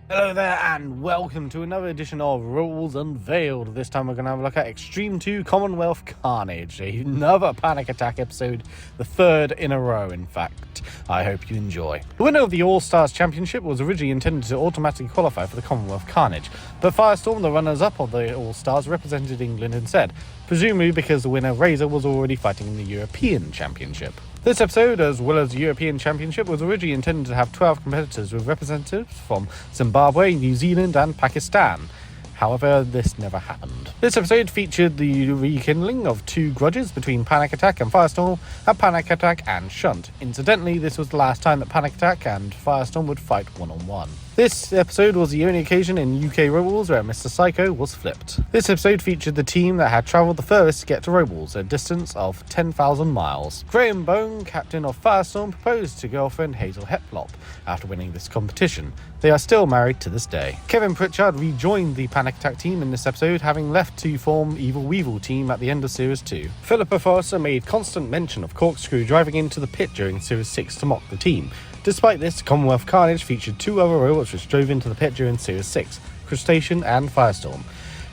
Hello there and welcome to another edition of Rules Unveiled. This time we're going to have a look at Extreme 2 Commonwealth Carnage, another Panic Attack episode, the third in a row in fact. I hope you enjoy. The winner of the All-Stars Championship was originally intended to automatically qualify for the Commonwealth Carnage, but Firestorm, the runners-up of the All-Stars, represented England instead, presumably because the winner Razor was already fighting in the European Championship. This episode, as well as the European Championship, was originally intended to have 12 competitors with representatives from Zimbabwe, New Zealand and Pakistan. However, this never happened. This episode featured the rekindling of two grudges between Panic Attack and Firestorm, and Panic Attack and Shunt. Incidentally, this was the last time that Panic Attack and Firestorm would fight one-on-one. This episode was the only occasion in UK Robles where Mr. Psycho was flipped. This episode featured the team that had travelled the furthest to get to Robles, a distance of 10,000 miles. Graham Bone, captain of Firestorm, proposed to girlfriend Hazel Heplop after winning this competition. They are still married to this day. Kevin Pritchard rejoined the Panic Attack team in this episode, having left to form Evil Weevil team at the end of Series 2. Philippa Forrester made constant mention of Corkscrew driving into the pit during Series 6 to mock the team. Despite this, Commonwealth Carnage featured two other robots which drove into the pit during Series 6, Crustacean and Firestorm,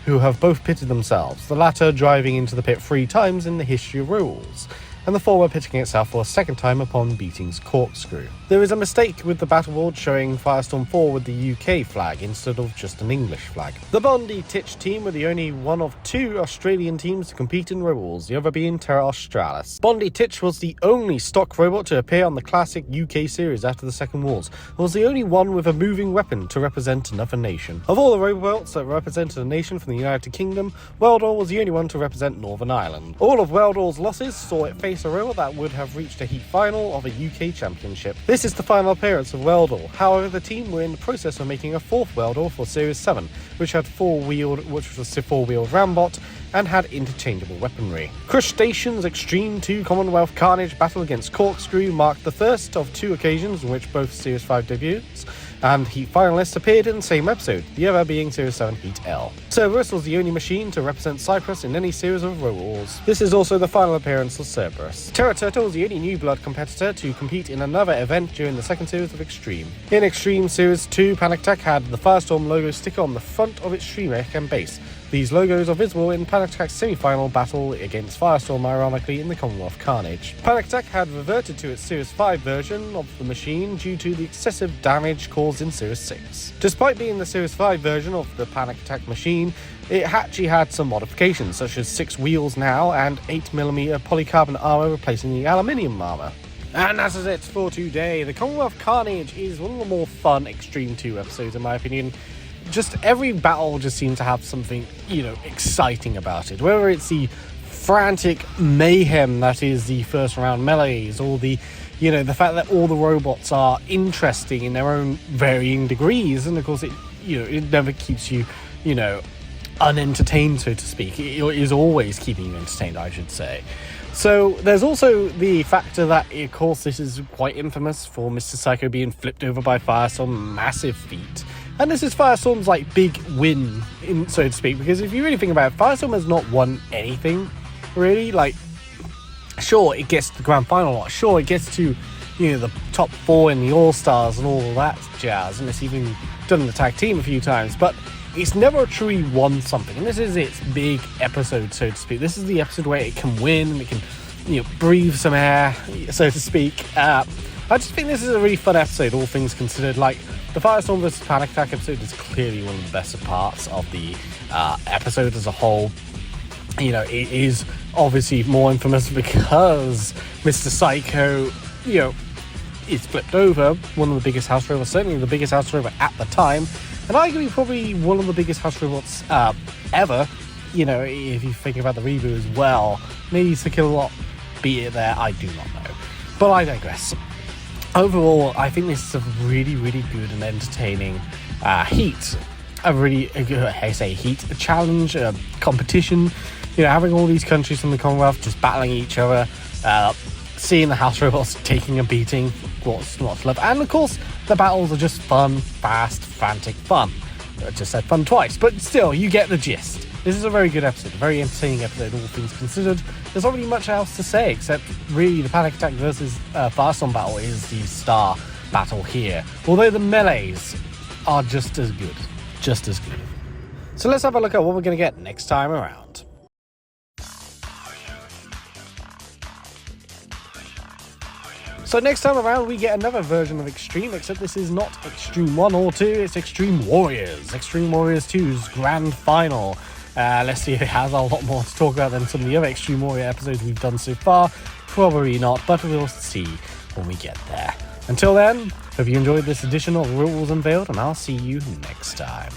who have both pitted themselves, the latter driving into the pit 3 times in the history of rules, and the former pitting itself for a second time upon beating Corkscrew. There is a mistake with the battleboard showing Firestorm 4 with the UK flag instead of just an English flag. The Bondi-Titch team were the only one of 2 Australian teams to compete in Robles, the other being Terra Australis. Bondi-Titch was the only stock robot to appear on the classic UK series after the Second Wars, and was the only one with a moving weapon to represent another nation. Of all the robots that represented a nation from the United Kingdom, Weld-Dor was the only one to represent Northern Ireland. All of Weld-Dor's losses saw it face a robot that would have reached a heat final of a UK championship. This is the final appearance of Weld-Dor. However, the team were in the process of making a 4th Weld-Dor for Series 7, which was a 4-wheeled rambot and had interchangeable weaponry. Crustacean's Extreme 2 Commonwealth Carnage battle against Corkscrew marked the first of 2 occasions in which both Series 5 debuts and Heat finalists appeared in the same episode, the other being Series 7 Heat L. Cerberus was the only machine to represent Cyprus in any series of Robles. This is also the final appearance of Cerberus. Terra Turtle was the only New Blood competitor to compete in another event during the second series of Extreme. In Extreme Series 2, Panic Attack had the Firestorm logo sticker on the front of its stream deck and base. These logos are visible in Panic Attack's semi-final battle against Firestorm, ironically, in the Commonwealth Carnage. Panic Attack had reverted to its Series 5 version of the machine due to the excessive damage caused in Series 6. Despite being the Series 5 version of the Panic Attack machine, it actually had some modifications, such as 6 wheels now and 8mm polycarbonate armour replacing the aluminium armour. And that is it for today. The Commonwealth Carnage is one of the more fun Extreme 2 episodes in my opinion. Just every battle just seems to have something, exciting about it. Whether it's the frantic mayhem that is the first round melees, or the fact that all the robots are interesting in their own varying degrees, and of course it never keeps you, unentertained, so to speak. It is always keeping you entertained, I should say. So there's also the factor that, of course, this is quite infamous for Mr. Psycho being flipped over by Firestorm, massive feat. And this is Firestorm's, big win, so to speak, because if you really think about it, Firestorm has not won anything, really. Sure, it gets to the grand final, sure, it gets to, the top 4 in the All-Stars and all that jazz, and it's even done the tag team a few times, but it's never truly won something, and this is its big episode, so to speak. This is the episode where it can win, and it can, breathe some air, so to speak. I just think this is a really fun episode, all things considered. The Firestorm vs. Panic Attack episode is clearly one of the best parts of the episode as a whole. It is obviously more infamous because Mr. Psycho, is flipped over, one of the biggest house robots, certainly the biggest house robot at the time, and arguably probably one of the biggest house robots ever. If you think about the reboot as well, maybe to kill a lot beat it there, I do not know. But I digress. Overall, I think this is a really, really good and entertaining heat. A challenge, a competition. Having all these countries from the Commonwealth just battling each other, seeing the house robots taking a beating, what's not to love. And of course, the battles are just fun, fast, frantic fun. I just said fun twice, but still, you get the gist. This is a very good episode, a very entertaining episode, all things considered. There's not really much else to say, except really the Panic Attack versus Firestorm battle is the star battle here. Although the melees are just as good. Just as good. So let's have a look at what we're going to get next time around. So next time around we get another version of Extreme, except this is not Extreme 1 or 2, it's Extreme Warriors. Extreme Warriors 2's grand final. Let's see if it has a lot more to talk about than some of the other Extreme Warrior episodes we've done so far. Probably not, but we'll see when we get there. Until then, hope you enjoyed this edition of Rules Unveiled, and I'll see you next time.